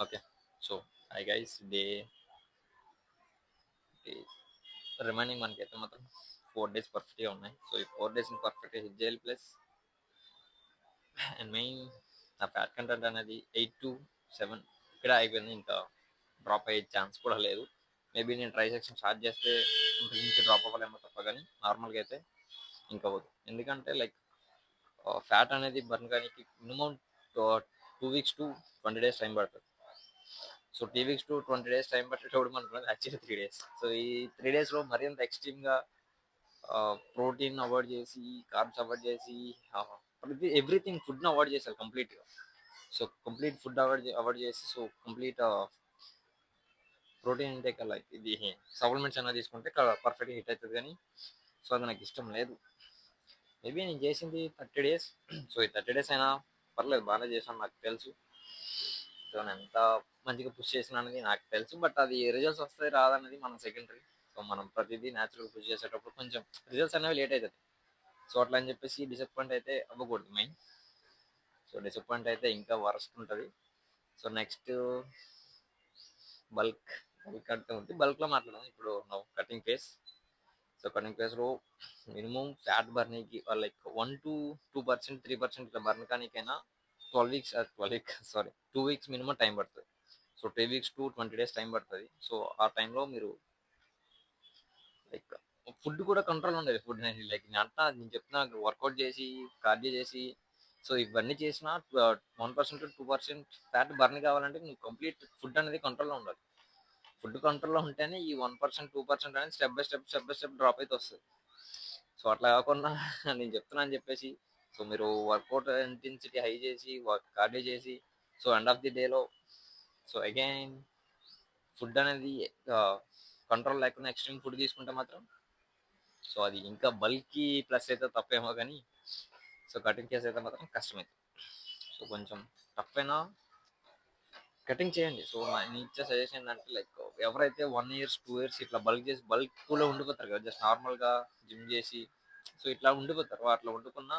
Okay. So, hi guys. Remaining మనకైతే మాత్రం 4 days పర్ఫెక్ట్గా ఉన్నాయి. సో ఈ 4 days పర్ఫెక్ట్గా హిట్ చేయాలి. ప్లస్ అండ్ మెయిన్ నా ఫ్యాట్ కంటెంట్ అనేది 8 to 7 ఇక్కడ అయిపోయింది. ఇంకా డ్రాప్ అయ్యే ఛాన్స్ కూడా లేదు. మేబీ నేను ట్రై సెక్షన్ స్టార్ట్ చేస్తే నుంచి డ్రాప్ అవ్వలేమో తప్ప, కానీ నార్మల్గా అయితే ఇంకా అవ్వదు. ఎందుకంటే లైక్ ఫ్యాట్ అనేది బర్న్ కానీ minimum 2 weeks to 20 days time పడుతుంది. So 2 weeks to 20 days time పట్టేటప్పుడు మనకు యాక్చువల్లీ 3 days. సో ఈ 3 daysలో మరింత ఎక్స్ట్రీమ్గా ప్రోటీన్ అవాయిడ్ చేసి, కార్బ్స్ అవాయిడ్ చేసి, ప్రతి ఎవ్రీథింగ్ ఫుడ్ని అవాయిడ్ చేశారు కంప్లీట్గా. సో కంప్లీట్ ఫుడ్ అవాయిడ్ చేసి, సో కంప్లీట్ ప్రోటీన్ ఇంటేక్ అలా ఇది సప్లిమెంట్స్ అన్నా తీసుకుంటే పర్ఫెక్ట్గా హిట్ అవుతుంది. కానీ సో అది నాకు ఇష్టం లేదు. మేబీ నేను చేసింది 30 days. సో ఈ 30 days అయినా పర్లేదు, బాగానే చేశాను నాకు తెలుసు. సో నేను ఎంత మంచిగా పుష్ చేసిన అనేది నాకు తెలుసు. బట్ అది రిజల్ట్స్ వస్తాయి రాదనేది మన సెకండరీ. సో మనం ప్రతిదీ న్యాచురల్గా పుష్ చేసేటప్పుడు కొంచెం రిజల్ట్స్ అనేవి లేట్ అవుతుంది. సో అట్లా అని చెప్పేసి డిసప్పాయింట్ అయితే అవ్వకూడదు మెయిన్. సో డిసప్పాయింట్ అయితే ఇంకా వరస్ట్ ఉంటుంది. సో నెక్స్ట్ బల్క్ బల్క్ అంటే ఉంది. బల్క్లో మాట్లాడదాం ఇప్పుడు. Cutting face. సో కటింగ్ ఫేస్లో మినిమం ఫ్యాట్ బర్నింగ్కి లైక్ 1 to 2%, 3% ఇట్లా బర్న్ కానికైనా 2 weeks మినిమం టైం పడుతుంది. So 3 weeks to 20 days time పడుతుంది. సో ఆ టైంలో మీరు లైక్ ఫుడ్ కూడా కంట్రోల్ ఉండేది. ఫుడ్ నేను లైక్ నేను చెప్తున్నా, వర్కౌట్ చేసి కార్డియో చేసి, సో ఇవన్నీ చేసిన 1% to 2% ఫ్యాట్ బర్న్ కావాలంటే నువ్వు కంప్లీట్ ఫుడ్ అనేది కంట్రోల్లో ఉండాలి. ఫుడ్ కంట్రోల్లో ఉంటేనే ఈ 1% 2% అనేది స్టెప్ బై స్టెప్ డ్రాప్ అయితే వస్తుంది. సో అట్లా కాకుండా నేను చెప్తున్నా అని చెప్పేసి సో మీరు వర్కౌట్ ఇంటెన్సిటీ హై చేసి కార్డియో చేసి, సో ఎండ్ ఆఫ్ ది డేలో సో అగైన్ ఫుడ్ అనేది కంట్రోల్ లేకుండా ఎక్స్ట్రీమ్ ఫుడ్ తీసుకుంటే మాత్రం సో అది ఇంకా బల్కీ ప్లస్ అయితే తప్పేమో, కానీ సో కటింగ్ కేసు అయితే మాత్రం కష్టమైంది. సో కొంచెం టఫ్ అయినా కటింగ్ చేయండి. సో నేను ఇచ్చే సజెషన్ ఏంటంటే లైక్ ఎవరైతే 1 year 2 years ఇట్లా బల్క్లో ఉండిపోతారు కదా, జస్ట్ నార్మల్గా జిమ్ చేసి సో ఇట్లా ఉండిపోతారు. అట్లా వండుకున్న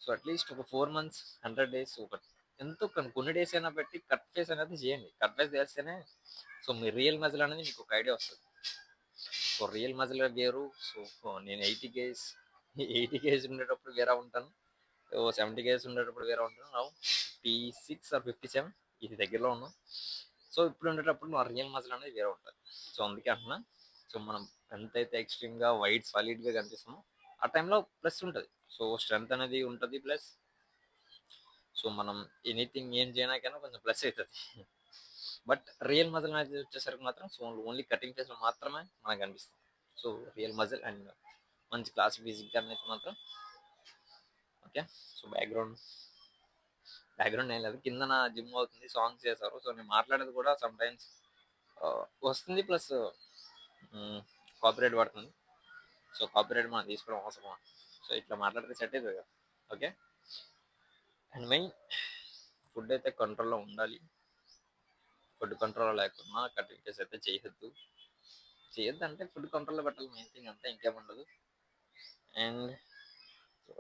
సో అట్లీస్ట్ ఒక 4 months 100 days ఒక ఎంతో కొన్ని డేస్ అయినా పెట్టి కట్ ఫేస్ అనేది చేయండి. కట్ ఫేస్ చేస్తేనే సో మీ రియల్ మజిల్ అనేది మీకు ఒక ఐడియా వస్తుంది. సో రియల్ మజిల్ వేరు. సో నేను 80 కేజీ ఉండేటప్పుడు వేరే ఉంటాను. 70 కేజీ ఉండేటప్పుడు వేరే ఉంటాను. 56 or 57 ఇది దగ్గరలో ఉన్నాం. సో ఇప్పుడు ఉండేటప్పుడు నా రియల్ మజిల్ అనేది వేరే ఉంటుంది. సో అందుకే అంటున్నా. సో మనం ఎంతైతే ఎక్స్ట్రీమ్గా వైట్ సాలిడ్గా కనిపిస్తామో ఆ టైంలో ప్లస్ ఉంటుంది. సో స్ట్రెంత్ అనేది ఉంటుంది. ప్లస్ సో మనం ఎనీథింగ్ ఏం చేయడానికైనా కొంచెం ప్లస్ అవుతుంది. బట్ రియల్ మజిల్ అనేది వచ్చేసరికి మాత్రం సో ఓన్లీ కటింగ్ ఫేస్లో మాత్రమే మనకు కనిపిస్తుంది. సో రియల్ మజిల్ అండ్ మంచి క్లాస్ ఫిజిక్ అనేది మాత్రం ఓకే. సో బ్యాక్గ్రౌండ్ ఏం లేదు, కింద నా జిమ్ అవుతుంది, సాంగ్స్ చేశారు. సో నేను మాట్లాడేది కూడా సమ్ టైమ్స్ వస్తుంది. ప్లస్ కాపీరైట్ పడుతుంది. సో కాపీరైట్ మనం తీసుకోవడం అవసరమా? సో ఇట్లా మాట్లాడితే సెట్ అవుతుంది కదా. ఓకే. అండ్ మెయిన్ ఫుడ్ అయితే కంట్రోల్లో ఉండాలి. ఫుడ్ కంట్రోల్లో లేకున్నా కటింగ్ ఫేస్ అయితే చేయొద్దు అంటే ఫుడ్ కంట్రోల్లో పెట్టాలి మెయిన్ థింగ్, అంతే, ఇంకేముండదు. అండ్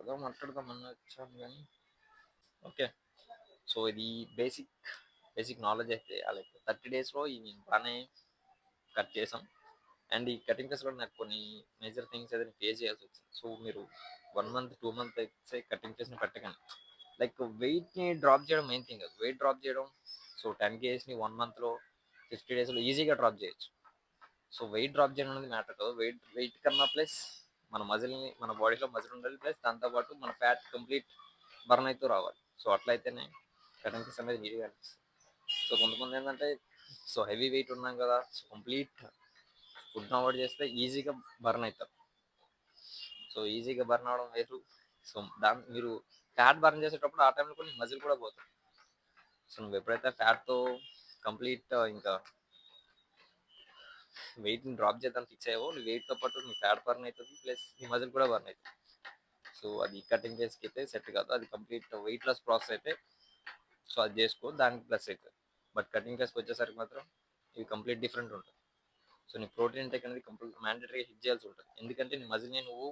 ఏదో మాట్లాడదామని వచ్చాను కానీ ఓకే. సో ఇది బేసిక్ నాలెడ్జ్ అయితే లైక్ 30 daysలో ఇది బాగానే కట్ చేసాం. అండ్ ఈ కటింగ్ ఫేస్లో నాకు కొన్ని మేజర్ థింగ్స్ అయితే ఫేస్ చేయాల్సి వచ్చింది. సో మీరు 1 month 2 month అయితే కటింగ్ ఫేస్ని పెట్టకండి. లైక్ వెయిట్ని డ్రాప్ చేయడం మెయిన్ థింగ్ కాదు. వెయిట్ డ్రాప్ చేయడం సో 10 kgsని 1 monthలో 50 daysలో ఈజీగా డ్రాప్ చేయొచ్చు. సో వెయిట్ డ్రాప్ చేయడం అనేది మ్యాటర్ కాదు. వెయిట్ కన్నా ప్లస్ మన మజిల్ని, మన బాడీలో మజిల్ ఉండాలి. ప్లస్ దాంతోపాటు మన ఫ్యాట్ కంప్లీట్ బర్న్ అవుతూ రావాలి. సో అట్లయితేనే కటింగ్ ఫేస్ అనేది నీట్గా అనిపిస్తుంది. సో కొంతమంది ఏంటంటే సో హెవీ వెయిట్ ఉన్నాం కదా, సో కంప్లీట్ ఫుడ్ అవాయిడ్ చేస్తే ఈజీగా బర్న్ అవుతారు. సో ఈజీగా బర్న్ అవడం వేరు. సో మీరు ఫ్యాట్ బర్న్ చేసేటప్పుడు ఆ టైంలో కూడా మజిల్ కూడా పోతుంది. సో నువ్వు ఎప్పుడైతే ఫ్యాట్తో కంప్లీట్ ఇంకా వెయిట్ని డ్రాప్ చేద్దాం ఫిక్స్ అయ్యావో, నీ వెయిట్తో పాటు నీ ఫ్యాట్ బర్న్ అవుతుంది. ప్లస్ నీ మజిల్ కూడా బర్న్ అవుతుంది. సో అది కటింగ్ ఫేస్కి అయితే సెట్ కాదు. అది కంప్లీట్ వెయిట్ లాస్ ప్రాసెస్ అయితే సో అది చేసుకో, దానికి ప్లస్ అవుతుంది. బట్ కటింగ్ ఫేస్కి వచ్చేసరికి మాత్రం ఇది కంప్లీట్ డిఫరెంట్ ఉంటుంది. సో నీ ప్రోటీన్ ఇంటేక్ అనేది కంప్లీట్ మ్యాండేటరీగా హిట్ చేయాల్సి ఉంటుంది. ఎందుకంటే నీ మజిల్ని నువ్వు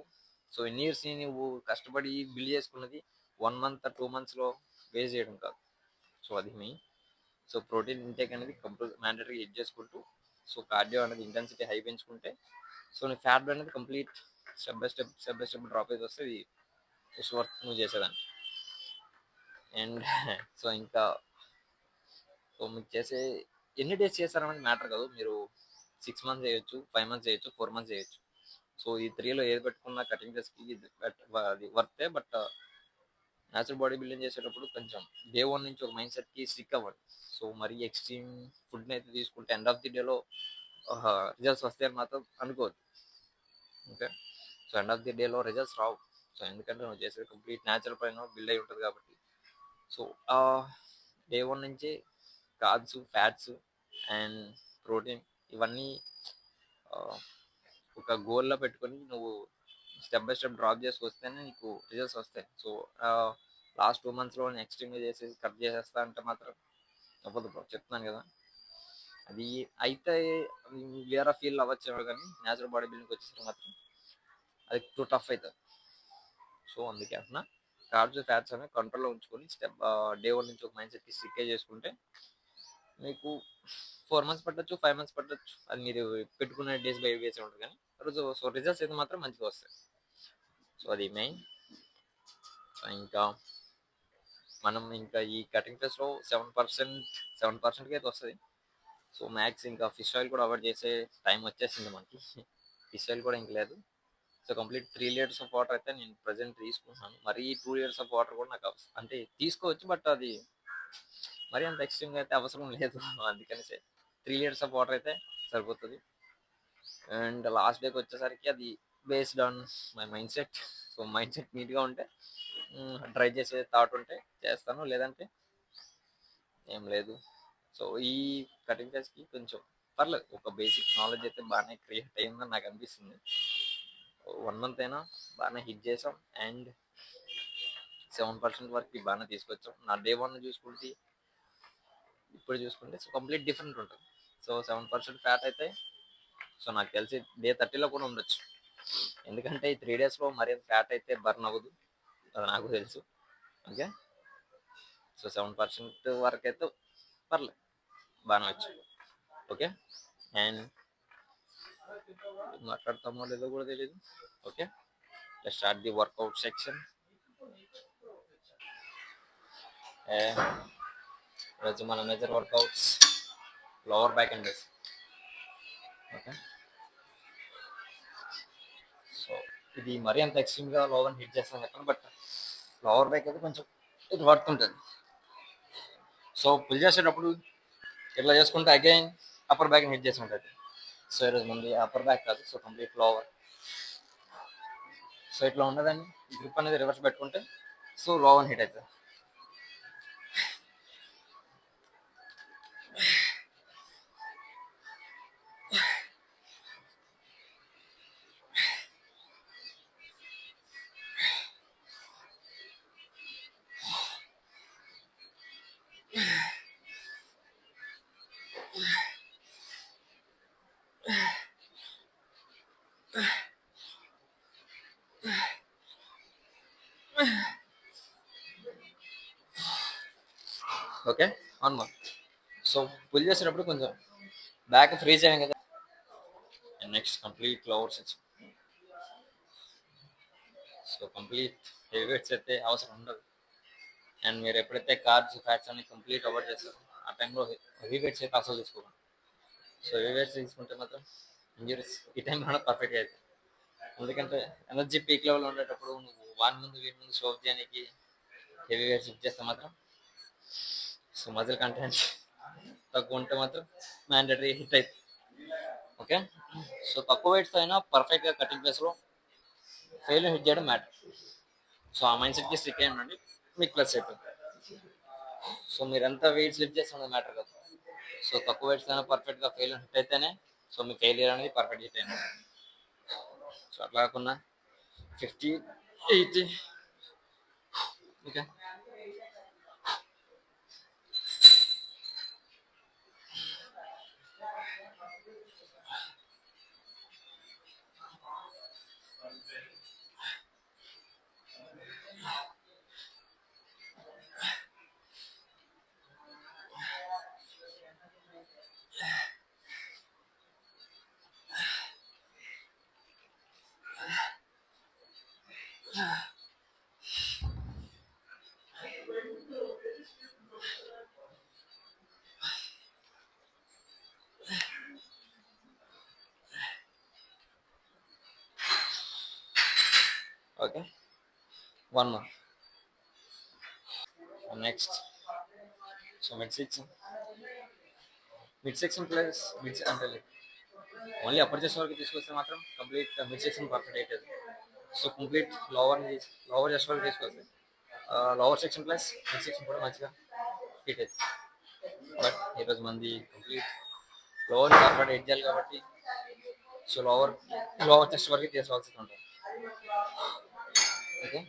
సో ఎన్ని ఇయర్స్ని నువ్వు కష్టపడి బిల్డ్ చేసుకున్నది 1 month 2 monthsలో వేస్ట్ చేయడం కాదు. సో అది మెయిన్. సో ప్రోటీన్ ఇంటేక్ అనేది మ్యాండటరీ ఎడ్ చేసుకుంటూ, సో కార్డియో అనేది ఇంటెన్సిటీ హై పెంచుకుంటే, సో నీ ఫ్యాట్ అనేది complete step by step drop అయితే వస్తే ఇది ఇట్స్ వర్క్ నువ్వు చేసేదాన్ని. అండ్ సో ఇంకా సో మీకు చేసే ఎన్ని డేస్ చేస్తారనేది మ్యాటర్ కాదు. మీరు 6 మంత్స్ చేయొచ్చు, 5 మంత్స్ చేయొచ్చు, 4 మంత్స్ చేయొచ్చు. సో ఈ 3లో ఏది పెట్టుకున్నా కటింగ్ డేస్కి అది వర్తే. బట్ న్యాచురల్ బాడీ బిల్డింగ్ చేసేటప్పుడు కొంచెం డే 1 నుంచి ఒక మైండ్ సెట్కి స్టిక్ అవ్వండి. సో మరీ ఎక్స్ట్రీమ్ ఫుడ్ని అయితే తీసుకుంటే ఎండ్ ఆఫ్ ది డేలో రిజల్ట్స్ వస్తాయని మాత్రం అనుకోవద్దు. Okay, so end of the డేలో రిజల్ట్స్ రావు. సో ఎందుకంటే నువ్వు చేసేది కంప్లీట్ న్యాచురల్ పైన బిల్డ్ అయి ఉంటుంది కాబట్టి. సో డే 1 నుంచి కార్బ్స్, ఫ్యాట్స్ అండ్ ప్రోటీన్ ఇవన్నీ ఆ, ఒక గోల్లో పెట్టుకొని నువ్వు స్టెప్ బై స్టెప్ డ్రాప్ చేసుకొస్తేనే నీకు రిజల్ట్స్ వస్తాయి. సో లాస్ట్ 2 మంత్స్లో ఎక్స్ట్రీమ్గా చేసేసి కట్ చేసేస్తా అంటే మాత్రం అవ్వదు బ్రో, చెప్తున్నాను కదా. అది అయితే వేరే ఫీల్ అవ్వచ్చేమో కానీ న్యాచురల్ బాడీ బిల్డింగ్కి వచ్చేసరికి మాత్రం అది టూ టఫ్ అవుతుంది. సో అందుకే అంటున్నా, కార్బ్స్, ఫ్యాట్స్ అనేవి కంట్రోల్లో ఉంచుకొని డే 1 నుంచి ఒక మైండ్ సెట్కి స్టిక్ చేసుకుంటే మీకు 4 మంత్స్ పట్టచ్చు, 5 మంత్స్ పట్టచ్చు. అది మీరు పెట్టుకునే డేస్ బై వేసి ఉంటుంది కానీ సో రిజల్ట్స్ అయితే మాత్రం మంచిగా వస్తాయి. సో అది మెయిన్. సో ఇంకా మనం ఇంకా ఈ కటింగ్ ఫేస్లో 7%కి అయితే వస్తుంది. సో మ్యాక్స్ ఇంకా ఫిష్ ఆయిల్ కూడా అవాయిడ్ చేసే టైం వచ్చేసింది మనకి. ఫిష్ ఆయిల్ కూడా ఇంక లేదు. So complete 3 litres of water అయితే నేను ప్రజెంట్ తీసుకుంటున్నాను. మరీ 2 లీటర్స్ ఆఫ్ వాటర్ కూడా నాకు అంటే తీసుకోవచ్చు, బట్ అది మరీ అంత ఎక్స్ట్రీమ్గా అయితే అవసరం లేదు. అందుకని 3 లీటర్స్ ఆఫ్ వాటర్ అయితే సరిపోతుంది. అండ్ లాస్ట్ డేకి వచ్చేసరికి అది based on my mind set. So mind set నీట్గా ఉంటే ట్రై చేసే థాట్ ఉంటే చేస్తాను, లేదంటే ఏం లేదు. సో ఈ కటింగ్ ఫేస్కి కొంచెం పర్లేదు, ఒక బేసిక్ నాలెడ్జ్ అయితే బాగానే క్రియేట్ అయిందని నాకు అనిపిస్తుంది. 1 మంత్ అయినా బాగానే హిట్ చేసాం అండ్ 7% వరకు బాగానే తీసుకొచ్చాం. నా డే 1 చూసుకుంటే ఇప్పుడు చూసుకుంటే సో కంప్లీట్ డిఫరెంట్ ఉంటుంది. సో 7% ఫ్యాట్ అయితే సో నాకు తెలిసి డే 30లో కూడా ఉండొచ్చు. ఎందుకంటే ఈ 3 డేస్లో మరీ ఫ్యాట్ అయితే బర్న్ అవ్వదు, అది నాకు తెలుసు. ఓకే, సో 7% వరకు అయితే పర్లేదు, బాగానే వచ్చు. ఓకే, అండ్ మాట్లాడతామో లేదో కూడా తెలియదు. Okay, let's start the workout section. ఈరోజు మన major workouts lower back and base. Okay, so ఇది మరీ అంత ఎక్స్ట్రీమ్గా లోవర్ హిట్ చేస్తాను చెప్పండి, బట్ లోవర్ బ్యాక్ అయితే కొంచెం ఇది వర్క్ ఉంటుంది. సో పుల్ చేసేటప్పుడు ఇట్లా చేసుకుంటే అగైన్ అప్పర్ బ్యాక్ హిట్ చేసి ఉంటుంది. సో ఈరోజు ముందు అప్పర్ బ్యాక్ కాదు, సో కంప్లీట్ లోవర్. సో ఇట్లా ఉండదని గ్రిప్ అనేది రివర్స్ పెట్టుకుంటే సో లోవర్ హిట్ అవుతుంది. Okay, one more. So pull చేసేటప్పుడు కొంచెం బ్యాక్ ఫ్రీ చేయం కదా. And next complete lower section. So complete heavy weights అయితే అవసరం ఉండదు. అండ్ మీరు ఎప్పుడైతే కార్బ్స్, ఫ్యాట్స్ అన్ని కంప్లీట్ అవాయిడ్ చేస్తారో ఆ టైంలో హెవీ వెయిట్స్ అయితే అసలు తీసుకోకండి. సో హెవీ వెయిట్స్ తీసుకుంటే మాత్రం ఇంజరీస్ ఈ టైంలో పర్ఫెక్ట్గా అవుతాయి. ఎందుకంటే ఎనర్జీ పీక్ లెవెల్ ఉండేటప్పుడు నువ్వు వీటి ముందు షో చేయడానికి హెవీ వెయిట్స్ యూజ్ చేస్తే మాత్రం సో మజిల్ కంటెంట్ తక్కువ ఉంటే మాత్రం మ్యాండటరీ హిట్ అవుతుంది. ఓకే, సో తక్కువ వెయిట్స్ అయినా పర్ఫెక్ట్గా కటింగ్ ప్లేస్లో ఫెయిల్ హిట్ చేయడం మ్యాటర్. సో ఆ మైండ్ సెట్కి స్టిక్ అయ్యండి, మీకు ప్లస్ అయిపోతుంది. సో మీరు ఎంత వెయిట్స్ లిఫ్ట్ చేస్తున్నది మ్యాటర్ కదా. సో తక్కువ వెయిట్స్ అయినా పర్ఫెక్ట్గా ఫెయిల్ హిట్ అయితేనే సో మీ ఫెయిలియర్ అనేది పర్ఫెక్ట్ హిట్ అయినా. సో అట్లా కాకుండా 50, 80. Okay, okay, one more. Next, so mid section plus mid అంటే ఓన్లీ అప్పర్ చెస్ట్ వరకు తీసుకొస్తే మాత్రం కంప్లీట్ మిడ్ సెక్షన్ పర్ఫెక్ట్ అవుతుంది. సో కంప్లీట్ లోవర్ చెస్ట్ వరకు తీసుకొస్తే lower section plus mid section కూడా మంచిగా ఫిట్ అవుతుంది. బట్ ఈరోజు మంది కంప్లీట్ లోవర్ పర్ఫెక్ట్ ఎడ్ చేయాలి కాబట్టి సో లోవర్ చెస్ట్ వరకు తీసుకోవాల్సి ఉంటుంది. ఓకే,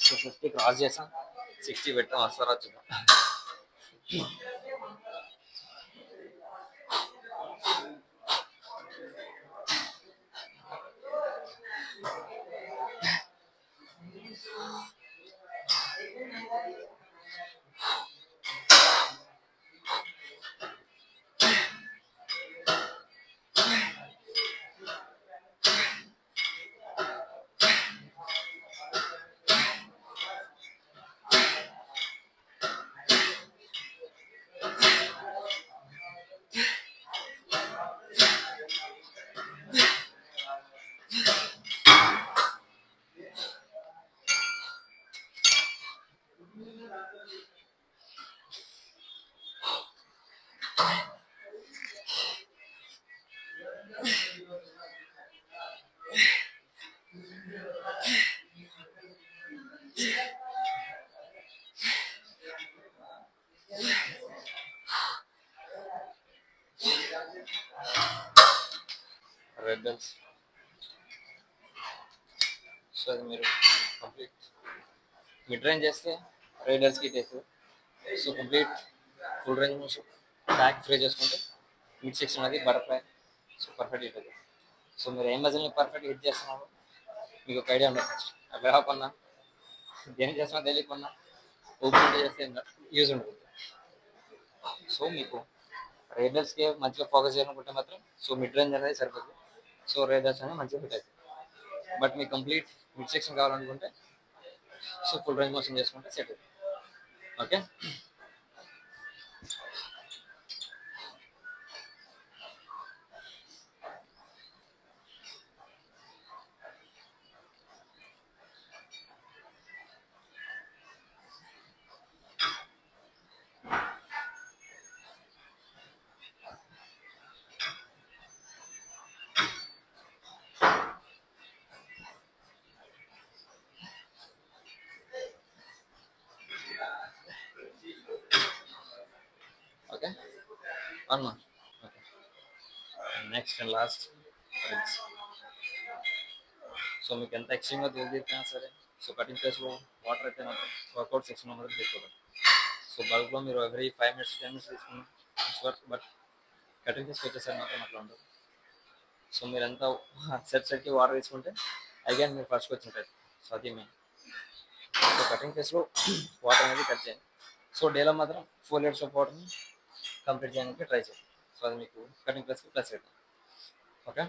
సో 50 క్రాస్ చేసాం, 60 పెట్టాం, వస్తారా చూద్దాం. Red bells. సో అది మీరు కంప్లీట్ మిడ్ రేంజ్ చేస్తే రెడ్ బెల్స్కి taste. So complete full range నుంచి బ్యాక్ ఫ్రీ చేసుకుంటే మిడ్ సెక్షన్ అది బటర్ఫ్లై సో పర్ఫెక్ట్ హిట్ అవుతుంది. సో మీరు ఏం మజిల్ని పర్ఫెక్ట్ హిట్ చేస్తున్నారు మీకు ఒక ఐడియా ఉండదు. ఫస్ట్ అవి రాకున్నా దేని చేస్తున్నా తెలియకున్నా ఓపెన్ చేస్తే యూజ్ ఉంటుంది. సో మీకు రేడర్స్కి మంచిగా ఫోకస్ చేయాలనుకుంటే మాత్రం సో మిడ్ రేంజ్ అనేది సరిపోతుంది. సో రేడర్స్ అనేది మంచిగా ఫిట్ అవుతుంది. బట్ మీకు కంప్లీట్ మిడ్ సెక్షన్ కావాలనుకుంటే సో ఫుల్ రేంజ్ మోషన్ చేసుకుంటే సెట్ అవుతుంది. Okay, okay, one more. Okay, next and last ribs. So మీకు ఎంత ఎక్స్ట్రీమ్గా తీరిపోయినా సరే సో కటింగ్ ప్లేస్లో వాటర్ అయితే మాత్రం వర్కౌట్ సెక్షన్ మాత్రం తీసుకోవాలి. సో బల్క్లో మీరు ఎవ్రీ 5 minutes 10 minutes తీసుకున్నాం వర్క్, బట్ కటింగ్ ప్లేస్కి వచ్చేసరికి మాత్రం అట్లా ఉండదు. సో మీరు ఎంత సెట్కి వాటర్ తీసుకుంటే అగైన్ మీరు ఫస్ట్కి వచ్చింటారు. సో అది మెయిన్. సో కటింగ్ ప్లేస్లో వాటర్ అనేది కట్ చేయండి. సో డేలో మాత్రం 4 liters ఆఫ్ వాటర్ని కంప్లీట్ చేయడానికి ట్రై చేయండి. సో అది మీకు కటింగ్ ప్లేస్కి ప్లస్ అవుతుంది. Okay,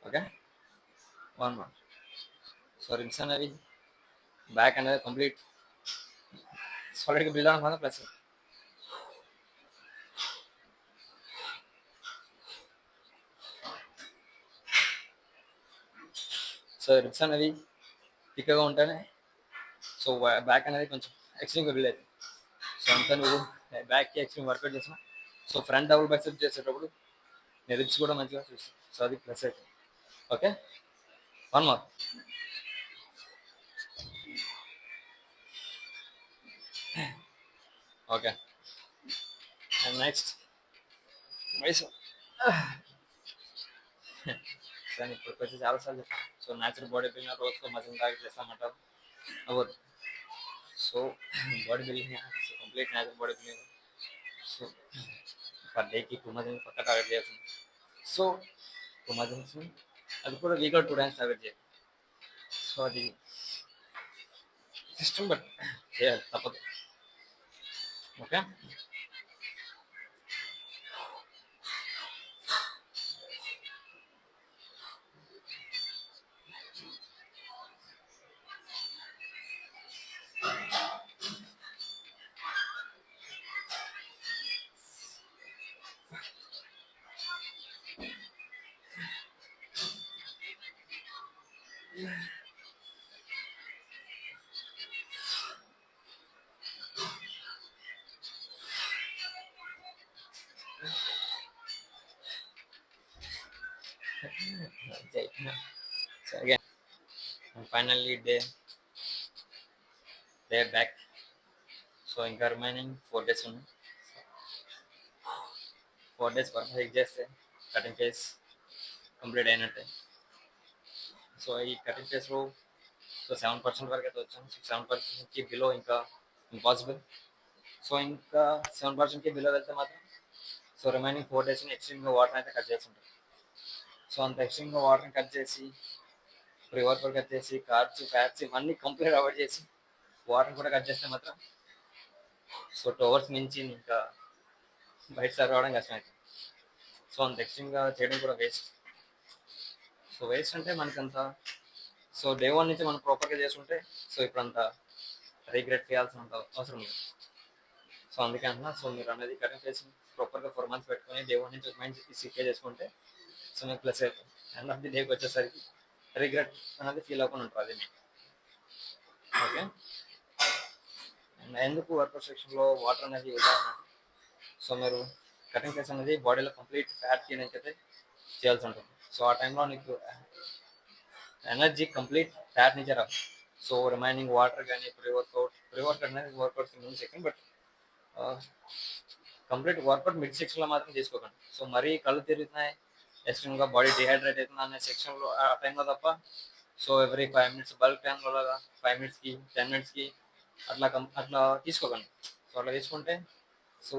okay, one more. So ribs అనేవి బ్యాక్ అనేది కంప్లీట్ సాలిడ్గా బిల్డ్ అవడం వల్ల ప్లస్. సో రిబ్స్ అనేవి థిక్గా ఉంటేనే సో బ్యాక్ అనేది కొంచెం ఎక్స్ట్రీమ్గా బిల్డ్ అవుతుంది. సో అంతా నువ్వు బ్యాక్కి ఎక్స్ట్రీమ్ వర్కౌట్ చేసిన సో ఫ్రంట్ డబుల్ బైసెప్ చేసేటప్పుడు నీ రిబ్స్ కూడా మంచిగా చూస్తాయి. సో అది ప్లస్ అవుతుంది. Okay, one more. Okay. And next వయసు కానీ ఇప్పుడు వచ్చి చాలాసార్లు చెప్పాను. సో న్యాచురల్ బాడీ బిల్డింగ్ రోజుకో మజిల్ టార్గెట్ చేస్తామంటారు అవ్వదు. So body building complete natural body building. So per డేకి 2 మజిల్స్ పక్క టార్గెట్ చేస్తుంది. సో 2 మజిల్స్ని అది కూడా వీక్లో 2 టైమ్స్ టార్గెట్ చేయాలి. సో అది సిస్టమ్ బట్ చేయాలి తప్పదు. Okay. So again finally day back. So ఇంకా రిమైనింగ్ 4 days ఉన్నాయి. 4 days పర్ఫెక్ట్ చేస్తే కటింగ్ ఫేస్ కంప్లీట్ అయినట్టే. సో ఈ కటింగ్ ఫేస్లో సో 7% వరకు అయితే వచ్చాను. సో 7%కి బిలో ఇంకా ఇంపాసిబుల్. సో ఇంకా 7%కి బిలో వెళ్తే మాత్రం సో రిమైనింగ్ 4 days ఎక్స్ట్రీమ్గా వాటర్ అయితే కట్ చేస్తుంటాం. సో అంత ఎక్స్ట్రీమ్గా వాటర్ని కట్ చేసి ప్రీ వర్కౌట్ కట్ చేసి కార్బ్స్ ఫ్యాట్స్ ఇవన్నీ కంప్లీట్ అవాయిడ్ చేసి వాటర్ కూడా కట్ చేస్తే మాత్రం సో 2 hours మించి ఇంకా బయట సర్వ్ అవ్వడం కష్టమవుతుంది. సో అంత ఎక్స్ట్రీమ్గా చేయడం కూడా వేస్ట్. సో వేస్ట్ అంటే మనకంత సో డే 1 నుంచి మనం ప్రాపర్గా చేసుకుంటే సో ఇప్పుడు అంత రీగ్రెట్ చేయాల్సినంత అవసరం లేదు. సో అందుకే అంటున్నా. సో మీరు అనేది కటింగ్ ఫేస్ ప్రాపర్గా 4 months పెట్టుకొని డే 1 నుంచి ఒక మైండ్ సిక్కే చేసుకుంటే సో మీకు ప్లస్ అవుతుంది. ఎండ్ ఆఫ్ ది డేకి వచ్చేసరికి రిగ్రెట్ అనేది ఫీల్ అవ్వకుండా ఉంటుంది. అది మీకు ఓకే. అండ్ ఎందుకు వర్కౌట్ సెక్షన్లో వాటర్ అనేది ఉదాహరణ. సో మీరు కటింగ్ ఫేస్ అనేది బాడీలో కంప్లీట్ ఫ్యాట్ క్లీనింగ్ అయితే చేయాల్సి ఉంటుంది. సో ఆ టైంలో నీకు ఎనర్జీ కంప్లీట్ ఫ్యాట్ నుంచే రాదు. సో రిమైనింగ్ వాటర్ కానీ ప్రీ వర్కౌట్ అనేది వర్కౌట్ ముందు second but complete workout mid సెక్షన్లో మాత్రం తీసుకోకండి. సో మరీ కళ్ళు తిరుగుతున్నాయి ఎక్స్ట్రీమ్గా బాడీ డిహైడ్రేట్ అవుతుంది అనే సెక్షన్లో ఆ టైంలో తప్ప సో ఎవ్రీ 5 minutes బల్క్ టైంలో 5 minutesకి 10 minutesకి అట్లా తీసుకోకండి. సో అట్లా తీసుకుంటే సో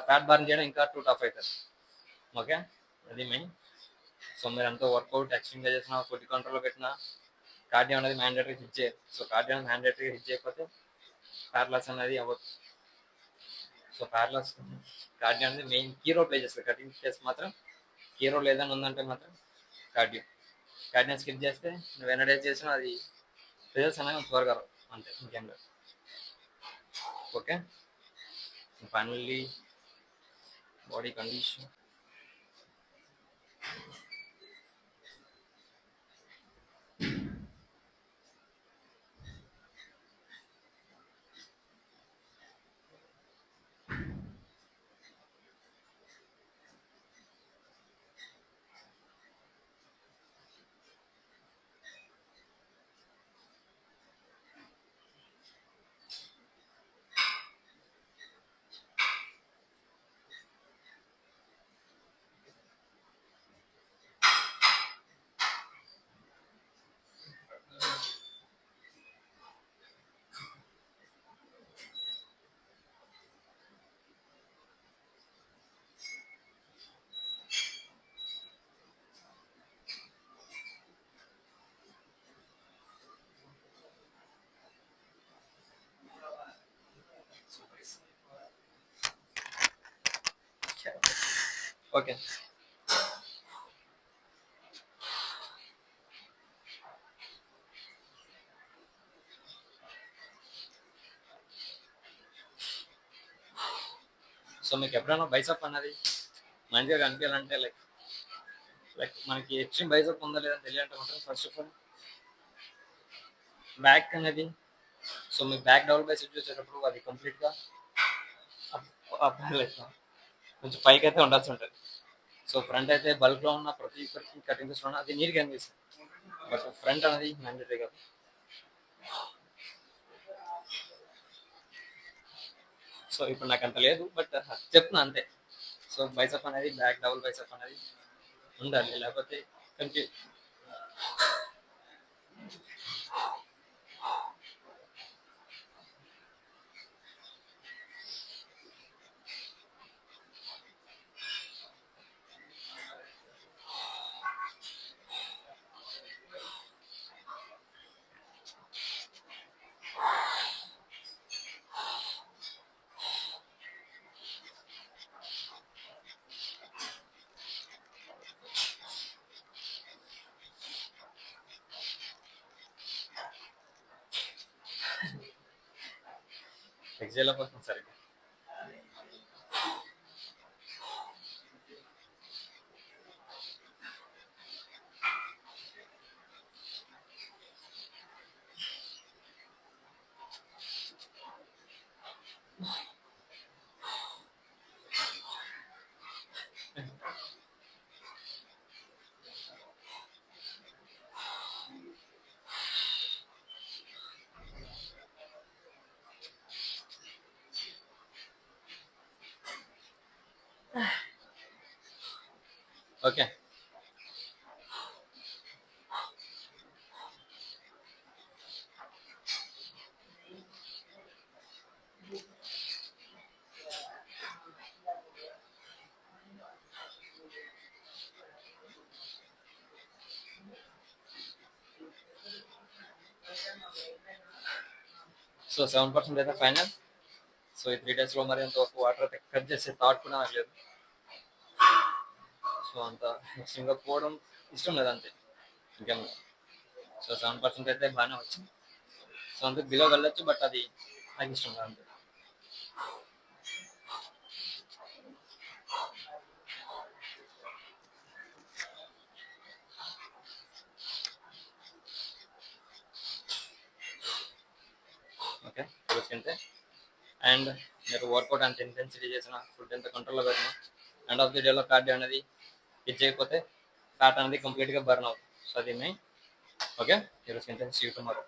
ఫ్యాట్ బర్న్ చేయడం ఇంకా టఫ్ అవుతుంది. ఓకే. అది మెయిన్. సో మీరు ఎంతో వర్కౌట్ ఎక్స్ట్రీమ్గా చేసిన ఫుడ్ కంట్రోల్లో పెట్టిన కార్డియో అనేది మ్యాండేటరీ హిట్ చేయాలి. సో కార్డియో అనేది మ్యాండేటరీ హిట్ చేయకపోతే ఫ్యాట్ లాస్ అనేది అవ్వదు. సో ఫ్యాట్ లాస్ కార్డియో అనేది మెయిన్ కీ రోల్ ప్లే చేస్తుంది. కటింగ్ ఫేస్ మాత్రం కీ రోల్ ఏదైనా ఉందంటే మాత్రం కార్డియో స్కిప్ చేస్తే నువ్వు ఎన్ని డేస్ చేసినా అది రిజల్ట్స్ అనేవి త్వరగా రావు. అంతే, ఇంకేం లేదు. Okay. Finally body condition. Okay. So మీకు ఎప్పుడైనా బైసప్ అన్నది మంచిగా కనిపించాలంటే లైక్ మనకి ఎక్స్ట్రీమ్ బైసప్ ఉందా లేదని తెలియాలంటే మాత్రం ఫస్ట్ ఆఫ్ ఆల్ బ్యాక్ అనేది సో మీ బ్యాక్ డబుల్ బైసెప్ చూసేటప్పుడు అది కంప్లీట్గా లైక్ కొంచెం పైకి అయితే ఉండాల్సి ఉంటుంది. సో ఫ్రంట్ అయితే బల్క్లో ఉన్న ప్రతి ఒక్కరికి కటింగ్ ఫేస్లో అది నీట్గా అనిపిస్తుంది. బట్ ఫ్రంట్ అనేది మ్యాండేటరీ కాదు. సో ఇప్పుడు నాకు అంత లేదు, బట్ చెప్తున్నా అంతే. సో బైసప్ అనేది బ్యాక్ డబుల్ బైసప్ అనేది ఉండాలి, లేకపోతే కంటి ఎగ్జైల్ కోసం సరిగ్గా. ఓకే. సో 7% అయితే ఫైనల్. సో ఈ 3 daysలో మరి అంత వాటర్ అయితే కట్ చేసే థాట్ కూడా నాకు లేదు. సో అంత ఎక్స్ట్రీమ్గా పోవడం ఇష్టం లేదు అంతే, ఇంకేం. సో 7% అయితే బాగానే వచ్చింది. సో అంతే బిలో వెళ్ళొచ్చు, బట్ అది నాకు ఇష్టం లేదు అంతే. ఓకే, అంతే. అండ్ మీరు వర్కౌట్ అంత ఇంటెన్సిటీ చేసిన, ఫుడ్ ఎంత కంట్రోల్లో పెట్టినా, ఎండ్ ఆఫ్ ది డేలో కార్డియో అనేది ఇది చేయకపోతే ఫ్యాట్ అనేది కంప్లీట్గా బర్న్ అవుతుంది. సో అది మెయిన్. ఓకే, ఈరోజు ఇంటెన్స్ టుమారో.